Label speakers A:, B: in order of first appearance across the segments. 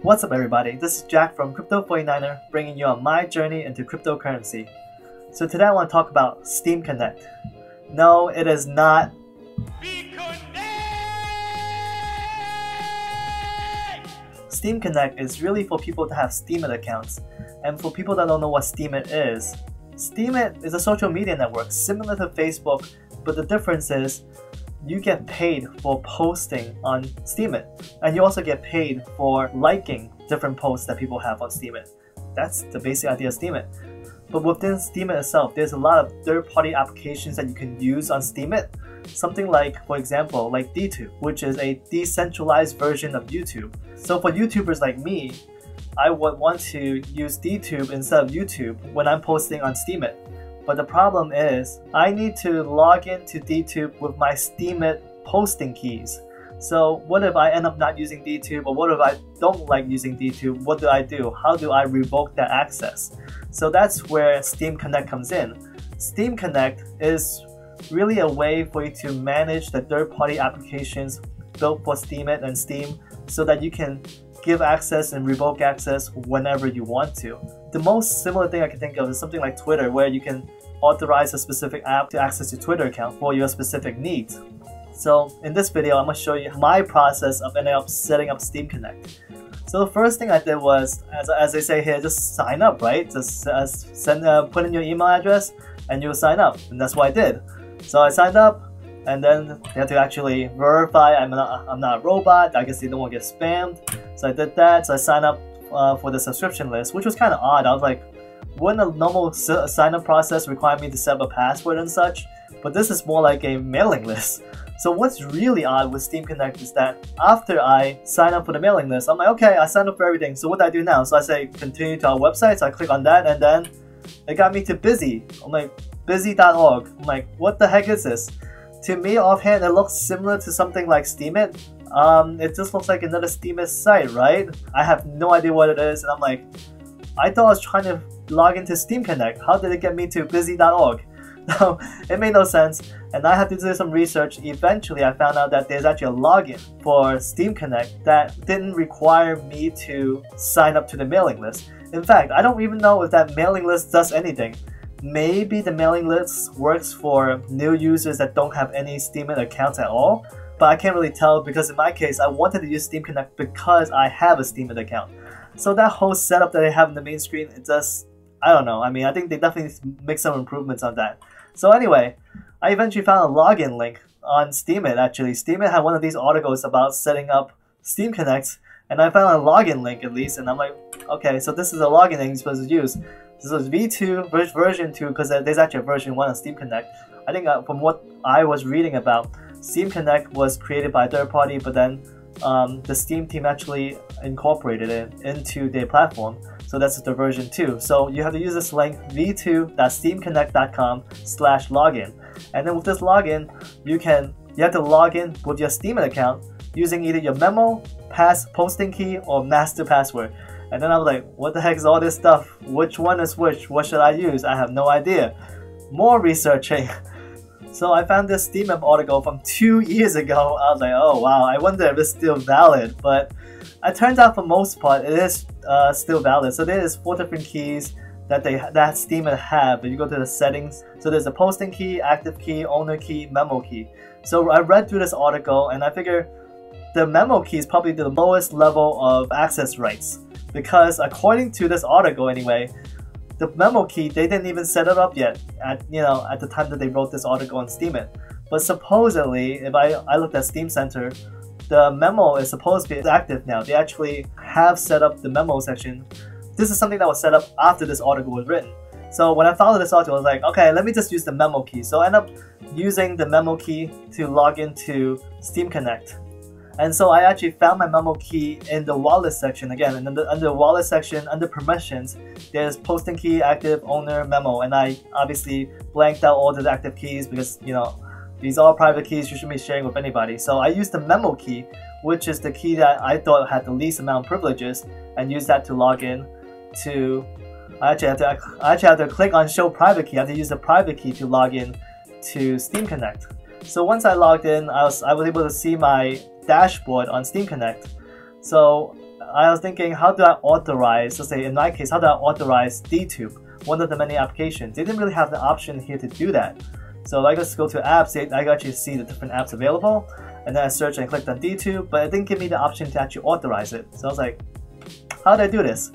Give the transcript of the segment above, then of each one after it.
A: What's up everybody, this is Jack from Crypto49er bringing you on my journey into cryptocurrency. So today I want to talk about Steemconnect. No, it is not. Steemconnect is really for people to have Steemit accounts. And for people that don't know what Steemit is a social media network similar to Facebook, but the difference is you get paid for posting on Steemit, and you also get paid for liking different posts that people have on Steemit. That's the basic idea of Steemit. But within Steemit itself, there's a lot of third-party applications that you can use on Steemit. Something like, for example, like DTube, which is a decentralized version of YouTube. So for YouTubers like me, I would want to use DTube instead of YouTube when I'm posting on Steemit. But the problem is, I need to log into DTube with my Steemit posting keys. So what if I end up not using DTube, or what if I don't like using DTube? What do I do? How do I revoke that access? So that's where Steemconnect comes in. Steemconnect is really a way for you to manage the third-party applications built for Steemit and Steem so that you can give access and revoke access whenever you want to. The most similar thing I can think of is something like Twitter, where you can authorize a specific app to access your Twitter account for your specific needs. So in this video, I'm going to show you my process of ending up setting up Steemconnect. So the first thing I did was, as they say here, just sign up, right? Just put in your email address and you'll sign up, and that's what I did. So I signed up, and then they have to actually verify I'm not a robot. I guess they don't want to get spammed. So I did that. So I signed up for the subscription list, which was kind of odd. I was like, wouldn't a normal sign-up process require me to set up a password and such? But this is more like a mailing list. So what's really odd with Steemconnect is that after I sign up for the mailing list, I'm like, okay, I signed up for everything. So what do I do now? So I say continue to our website. So I click on that, and then it got me to busy. I'm like, busy.org. I'm like, what the heck is this? To me, offhand, it looks similar to something like Steemit. It just looks like another Steemit site, right? I have no idea what it is, and I'm like, I thought I was trying to log into Steemconnect. How did it get me to busy.org? No, it made no sense, and I had to do some research. Eventually, I found out that there's actually a login for Steemconnect that didn't require me to sign up to the mailing list. In fact, I don't even know if that mailing list does anything. Maybe the mailing list works for new users that don't have any Steemit accounts at all, but I can't really tell because in my case, I wanted to use Steemconnect because I have a Steemit account. So that whole setup that they have in the main screen, it just, I don't know. I mean, I think they definitely need to make some improvements on that. So anyway, I eventually found a login link on Steemit actually. Steemit had one of these articles about setting up Steemconnect, and I found a login link at least, and I'm like, okay, so this is a login link you're supposed to use. This was V2, version 2, because there's actually a version 1 of Steemconnect. I think from what I was reading about, Steemconnect was created by a third party, but then the Steem team actually incorporated it into their platform. So that's the version 2. So you have to use this link, v2.steemconnect.com/login. And then with this login, you have to log in with your Steemit account using either your memo, posting key, or master password. And then I was like, what the heck is all this stuff? Which one is which? What should I use? I have no idea. More researching. So I found this Steemit article from 2 years ago. I was like, oh wow, I wonder if it's still valid. But it turns out for most part, it is still valid. So there's 4 different keys that Steemit have. If you go to the settings, so there's a posting key, active key, owner key, memo key. So I read through this article and I figure the memo key is probably the lowest level of access rights. Because according to this article anyway, the memo key, they didn't even set it up yet at the time that they wrote this article on Steemit. But supposedly, if I looked at Steem Center, the memo is supposed to be active now. They actually have set up the memo section. This is something that was set up after this article was written. So when I followed this article, I was like, okay, let me just use the memo key. So I ended up using the memo key to log into Steemconnect. And so I actually found my memo key in the wallet section again, and under the wallet section, under permissions, there's posting key, active, owner, memo, and I obviously blanked out all the active keys because, these are private keys you shouldn't be sharing with anybody. So I used the memo key, which is the key that I thought had the least amount of privileges, and used that to log in to, I actually have to click on show private key. I have to use the private key to log in to Steemconnect. So once I logged in, I was able to see my dashboard on Steemconnect. So I was thinking, how do I authorize, let's say in my case, how do I authorize DTube, one of the many applications? They didn't really have the option here to do that. So I just go to apps, I can actually see the different apps available, and then I searched and clicked on DTube, but it didn't give me the option to actually authorize it. So I was like, how did I do this?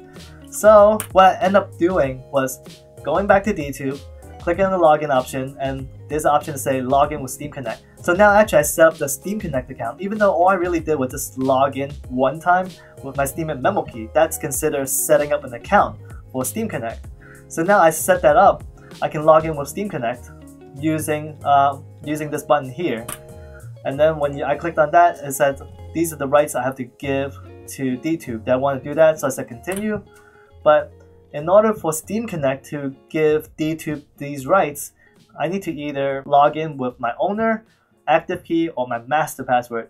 A: So what I ended up doing was going back to DTube, clicking on the login option, and there's an option to say login with Steemconnect. So now actually I set up the Steemconnect account, even though all I really did was just log in one time with my Steemit memo key. That's considered setting up an account for Steemconnect. So now I set that up, I can log in with Steemconnect using this button here. And then when I clicked on that, it said these are the rights I have to give to DTube. Do I want to do that? So I said continue. But in order for Steemconnect to give DTube these rights, I need to either log in with my owner, active key, or my master password.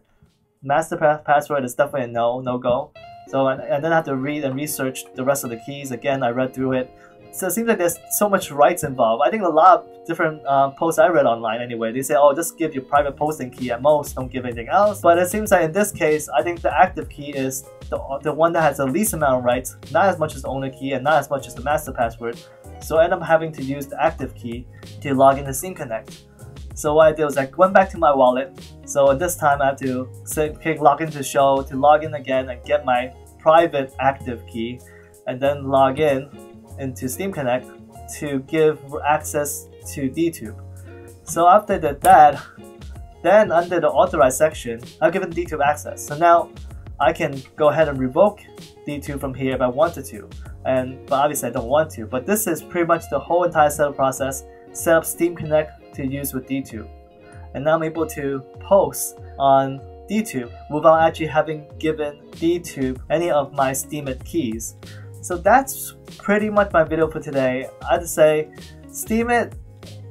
A: Master password is definitely a no-go. So and then I have to read and research the rest of the keys. Again, I read through it. So it seems like there's so much rights involved. I think a lot of different posts I read online anyway, they say, oh, just give your private posting key at most, don't give anything else. But it seems like in this case, I think the active key is the one that has the least amount of rights, not as much as the owner key and not as much as the master password. So I end up having to use the active key to log into Steemconnect. So what I did was I went back to my wallet. So this time I have to click log into show to log in again and get my private active key, and then log in into Steemconnect to give access to DTube. So after I did that, then under the authorized section, I've given DTube access. So now I can go ahead and revoke DTube from here if I wanted to. But obviously I don't want to. But this is pretty much the whole entire setup process. Set up Steemconnect to use with DTube. And now I'm able to post on DTube without actually having given DTube any of my Steemit keys. So that's pretty much my video for today. I'd say Steemit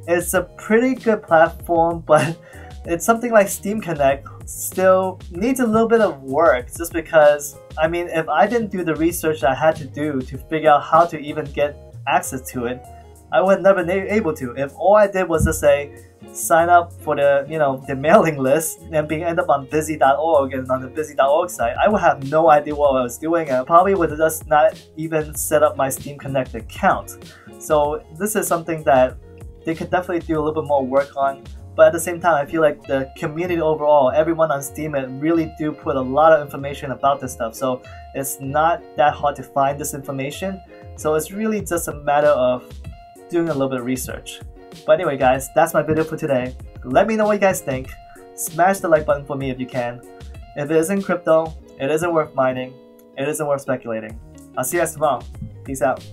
A: is a pretty good platform, but it's something like Steemconnect still needs a little bit of work, just because, I mean, if I didn't do the research I had to do to figure out how to even get access to it, I would never be able to. If all I did was just say, sign up for the mailing list and end up on busy.org, and on the busy.org site, I would have no idea what I was doing, and I probably would just not even set up my Steemconnect account. So this is something that they could definitely do a little bit more work on. But at the same time, I feel like the community overall, everyone on Steemit really do put a lot of information about this stuff. So it's not that hard to find this information. So it's really just a matter of doing a little bit of research. But anyway guys, that's my video for today. Let me know what you guys think. Smash the like button for me if you can. If it isn't crypto, it isn't worth mining, it isn't worth speculating. I'll see you guys tomorrow. Peace out.